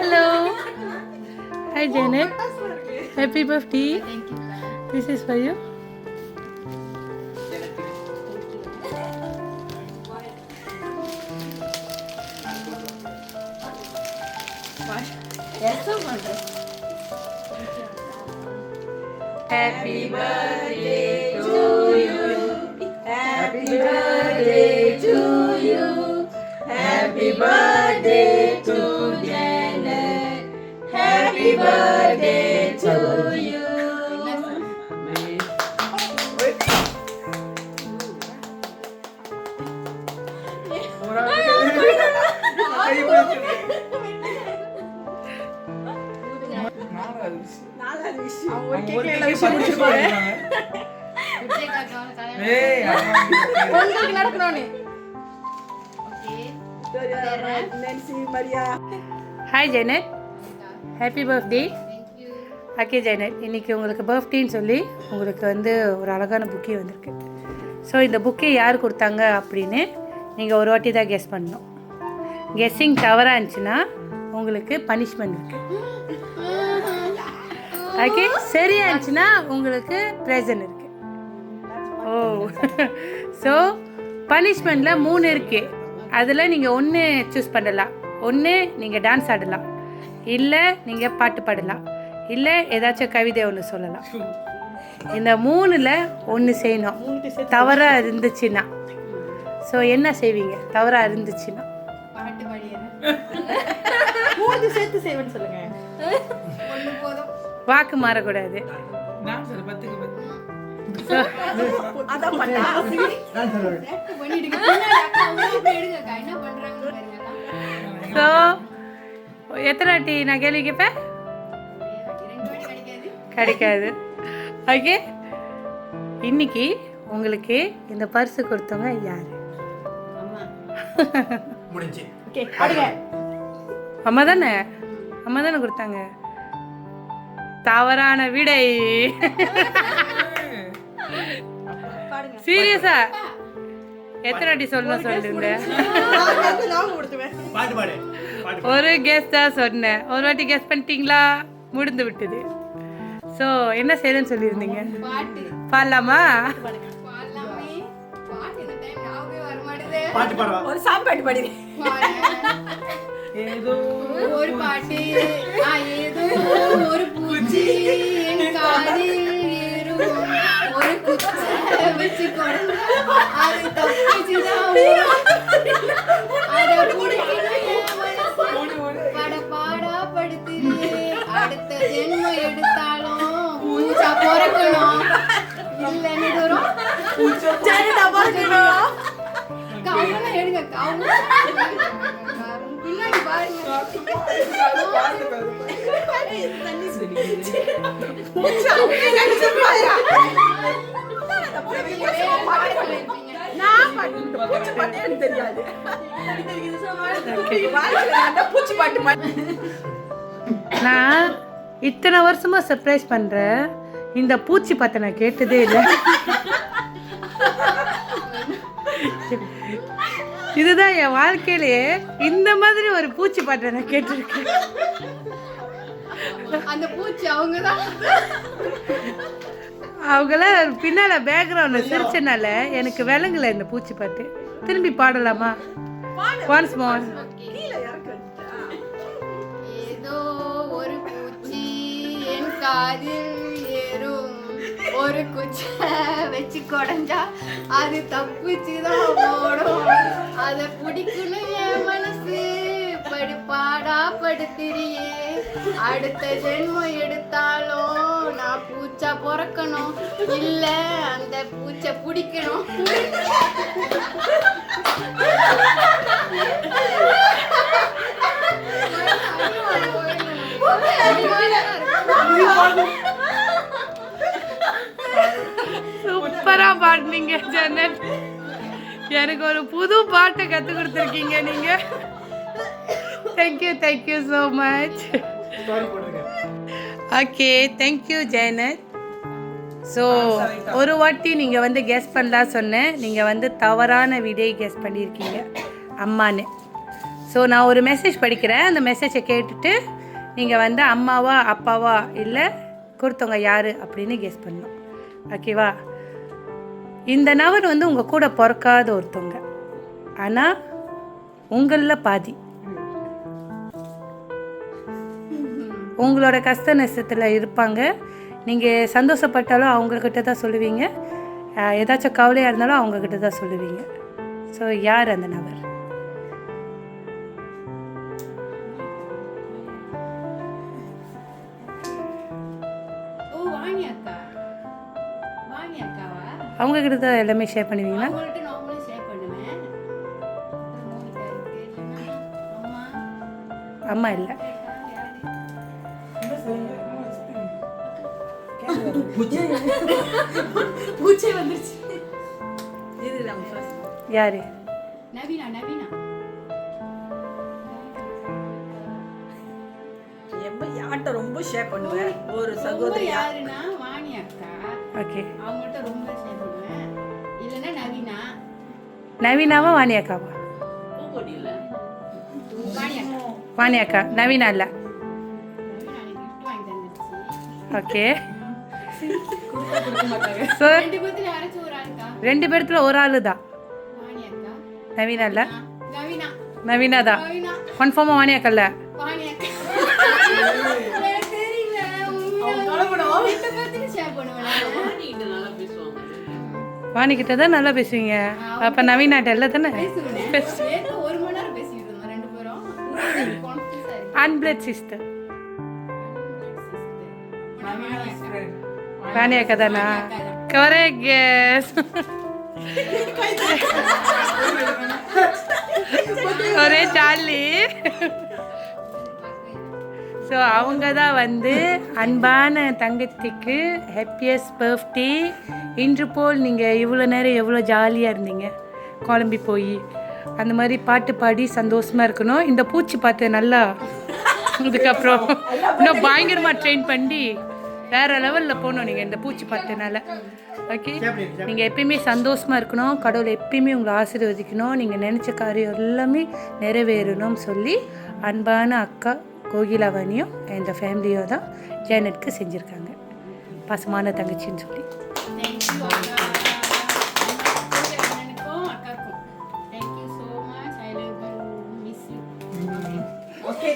Hello. Hi Janet. Happy birthday. Thank you. This is for you. Yes, so much. Happy birthday to you. Happy birthday to you. Happy birthday to Janet. Happy birthday to you. உங்களுக்கு நடக்கணும்னு. Hi Janet. Happy birthday. Thank you. Okay Jayanth, இன்றைக்கி உங்களுக்கு பர்த்டேன்னு சொல்லி உங்களுக்கு வந்து ஒரு அழகான புக்கே வந்திருக்கு. ஸோ இந்த புக்கே யார் கொடுத்தாங்க அப்படின்னு நீங்கள் ஒரு வாட்டி தான் கெஸ் பண்ணணும். கெஸ்ஸிங் தவறாக இருந்துச்சுன்னா உங்களுக்கு பனிஷ்மெண்ட் இருக்குது. ஓகே, சரியா இருந்துச்சுன்னா உங்களுக்கு ப்ரெசன்ட் இருக்குது. ஓ, ஸோ பனிஷ்மெண்ட்டில் 3 இருக்குது. அதில் நீங்கள் ஒன்று சூஸ் பண்ணலாம். ஒன்று நீங்கள் டான்ஸ் ஆடலாம், இல்லை நீங்கள் பாட்டு பாடலாம், இல்லை ஏதாச்சும் கவிதை ஒன்று சொல்லலாம். இந்த 3ல் ஒன்று செய்யணும் தவறாக இருந்துச்சுன்னா. ஸோ என்ன செய்வீங்க தவறாக இருந்துச்சுன்னா? பாட்டு பாடியறேன். 3 சேர்த்து செய்வேன்னு சொல்லுங்க. ஒண்ணு போதும். வாக்கு மாறக்கூடாது. அதான் பண்ணா. பண்ணிடுங்க. பின்னாடி அக்கா அவங்க அப்படி எடுங்கக்கா. என்ன பண்றாங்கன்னு பாருங்க. ஸோ எத்தனை வாட்டி நான் கேள்வி கேட்பேன்? 2 வாட்டி கிடைக்காது. கிடைக்காது. ஓகே, இன்னைக்கு உங்களுக்கு இந்த பரிசு கொடுத்தவங்க யார்? முடிஞ்சு. ஓகே, அடுங்க. அம்மா தானே? அம்மா தானே கொடுத்தாங்க. தவறான விடை. சீரியஸா எத்தனை வாட்டி சொல்லணும் சொல்லிருந்தேன்? நான் கொடுத்துவேன். பாட்டு பாடு. பாட்டு ஒரு கெஸ் தான் சொன்னேன். ஒரு வாட்டி கெஸ் பண்ணிட்டீங்களா? முடிந்து விட்டது. ஸோ என்ன செய்யணும்னு சொல்லியிருந்தீங்க? பாட்டு பாடலாமா? பாடலாமே. பாட்டு இந்த டைம் ஞாபகமே வர மாட்டேதே. பாட்டு பாடுவா. ஒரு சாங் பாட்டு பாடுங்க. ஏதோ ஒரு பாட்டு ஏதோ ஒரு பூச்சி என் காதில் ஏறும், ஒரு குச்சை வச்சு கொண்டு அது தப்பிச்சுதான் அதை பிடிக்கணும் என் மனசு. பாடா படுத்துறியே, அடுத்த ஜென்மம் எடுத்தாலும் பூச்சா பிறக்கணும். இல்லைன்னு தூரம் சரி, நான் பார்க்கணும். கவனம் எடுங்க. பின்னாடி பாருங்க. நான் பாட்டு பூச்சி பாட்டு எனக்கு தெரியாது. பூச்சி பாட்டு பாட்டு. நான் இத்தனை வருஷமா சர்ப்ரைஸ் பண்றேன். இந்த பூச்சி பார்த்த நான் கேட்டதே இல்லை. இதுதான் என் வாழ்க்கையிலேயே இந்த மாதிரி ஒரு பூச்சி பாட்டை நான் கேட்டிருக்கேன். அந்த பூச்சி அவங்கதான். அவங்கள பின்னால பேக்ரவுண்ட்ல சிரிச்சனால எனக்கு விளங்கல இந்த பூச்சி பாட்டு. திரும்பி பாடலாமா? Once more. ஏதோ ஒரு பூச்சி என் காதில் ஏறும், ஒரு குச்சை வச்சு கொடைஞ்சா அது தப்பிச்சுதான் ஓடும், அதை பிடிக்கணும் என் மனசு. பாடா படுத்துறியே, அடுத்த ஜென்மம் எடுத்தாலும் நான் பூச்சா பிறக்கணும், இல்ல அந்த பூச்சை பிடிக்கணும். சூப்பரா பாடுனீங்க ஜன்னல். எனக்கு ஒரு புது பாட்டை கத்து கொடுத்துருக்கீங்க நீங்க. Thank you so much. Okay, thank you Jayanth. So ஒரு வாட்டி நீங்கள் வந்து கெஸ் பண்ணலாம் சொன்னேன், நீங்கள் வந்து தவறான விடையை கெஸ் பண்ணியிருக்கீங்க அம்மான்னு. ஸோ நான் ஒரு மெசேஜ் படிக்கிறேன், அந்த மெசேஜை கேட்டுட்டு நீங்கள் வந்து அம்மாவா அப்பாவா இல்லை கொடுத்தவங்க யார் அப்படின்னு கெஸ் பண்ணணும். ஓகேவா? இந்த நபர் வந்து உங்கள் கூட பிறக்காத ஒருத்தவங்க, ஆனால் உங்களில் பாதி. உங்களோட கஷ்ட நஷ்டத்தில் இருப்பாங்க. நீங்கள் சந்தோஷப்பட்டாலும் அவங்கக்கிட்ட தான் சொல்லுவீங்க, ஏதாச்சும் கவலையாக இருந்தாலும் அவங்கக்கிட்ட தான் சொல்லுவீங்க. ஸோ யார் அந்த நபர்? ஓ வாணி அக்கா. வாணி அக்காவா? அவங்கக்கிட்ட தான் எல்லாமே ஷேர் பண்ணுவீங்களா? அவங்கள்ட்ட நார்மலா ஷேர் பண்ணுவேன். மோனிகா இருக்கு. இல்லைன்னா அம்மா. அம்மா இல்லை. பூச்சே வந்துருச்சு. இதுதான் first. யார்? நவீனா. நவீனா. யார்கிட்ட ரொம்ப ஷேர் பண்ணுவேன்? ஒரு ரொம்ப சகோதரியா? யாருன்னா வாணி அக்கா. ஓகே. அவங்கள்ட்ட ரொம்ப ஷேர் பண்ணுவேன். இல்லைன்னா நவீனா. நவீனாவா வாணி அக்காவா? வாணி அக்கா. வாணி அக்கா. நவீனா இல்லை. நவீனா எனக்கு gift வாங்கி தந்துச்சு. ஓகே. ஸோ ரெண்டு பேத்துல யாராச்சும் ஒரு ஆளுக்கா? ரெண்டு பேர்த்துல ஒரு ஆள் தான். வாணி அக்கா. நவீனா இல்லை. நவீனா. நவீனா தான். நவீனா. கன்ஃபார்மாக வாணி அக்கா இல்லை. வாணி அக்கா. எனக்கு தெரியல. ரெண்டு பேத்துல ஷேர் பண்ணுவேன் நான். வாணிக்கிட்ட தான் நல்லா பேசுவீங்க. அப்போ நவீனாட்ட இல்லை தானே? பேசுவேன். நேத்து 1 மணி நேரம் பேசிட்டு இருந்தோம் ரெண்டு பேரும். கான்ஃபிடன்ஸா இருக்கு. அன்பிளட் சிஸ்டர் வாணி அக்கா. வாணி அக்கா தானா? Correct guess. ஒரே ஜாலி. ஸோ அவங்க தான் வந்து அன்பான தங்கச்சிக்கு ஹாப்பியஸ்ட் பர்த்டே. இன்று போல் நீங்கள் இவ்வளோ நேரம் எவ்வளோ ஜாலியாக இருந்தீங்க குழம்பி போய். அந்த மாதிரி பாட்டு பாடி சந்தோஷமாக இருக்கணும். இந்த பூச்சி பார்த்து நல்லா இதுக்கப்புறம் இன்னும் பயங்கரமாக ட்ரெயின் பண்ணி வேறு லெவலில் போகணும் நீங்கள் இந்த பூச்சி பார்த்தனால. ஓகே, நீங்கள் எப்பயுமே சந்தோஷமாக இருக்கணும். கடவுள் எப்பயுமே உங்களை ஆசீர்வதிக்கணும். நீங்கள் நினச்ச காரியம் எல்லாமே நிறைவேறணும்னு சொல்லி அன்பான அக்கா கோகிலாவாணியும் இந்த ஃபேமிலியோ தான் ஜேனட்க்கு செஞ்சுருக்காங்க. பாசமான தங்கச்சின்னு சொல்லி. Thank you அக்கா. அண்ணனுக்கும் அக்காக்கும். Thank you so much. I love you. Miss you. Okay.